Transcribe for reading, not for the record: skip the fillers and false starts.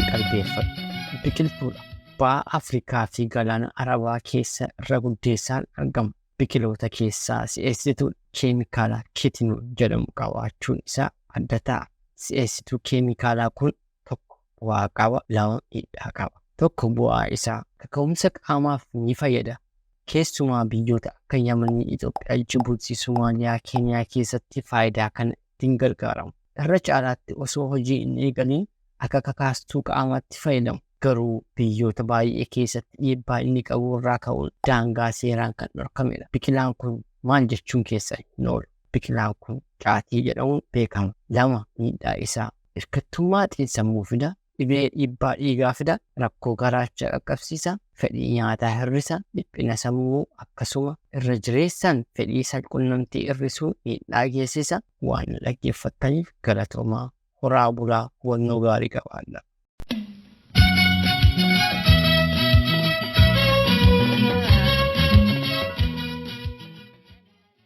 Inni qalbeeffatu biqiltuudha. Ba'a Afrikaa fi Galaana Arabaa keessa irra guddeessaan argama. Biqiloota keessaa si'eessituu keemikaalaa kitinuu jedhamu qabaachuun isaa adda ta'a. Si'eessituu keemikaalaa kun tokko bu'aa qaba, lama miidhaa qaba. Tokko bu'aa isaa kaka'umsa qaamaaf ni fayyada. Keessumaa biyyoota akka Yamanii, Itoophiyaa, Jibuutii, Somaaliyaa, Keeniyaa keessatti faayidaa kana ittiin gargaaramu. Irra caalaatti osoo hojii hin eegaliin akka kakaastuu qaamaatti fayyadamu. Garuu biyyoota baay'ee keessatti dhiibbaa inni qabu irraa ka'uun daangaa seeraan kan dhorkamedha. Biqilaan kun maal jechuun keessa hin oolu. Biqilaan kun caatii jedhamuun beekama. Lama miidhaa isaa hirkattummaa xiinsammuu fida. Dhibee dhiibbaa dhiigaa fida. Rakkoo garaachaa qaqqabsiisa. Fedhii nyaataa hir'isa. Dhiphina sammuu akkasuma irra jireessaan fedhii saalqunnamtii hir'isuu miidhaa geessisa. Waan dhaggeeffattaniif galatoomaa. Horaa bulaa hubannoo gaarii qabaadha.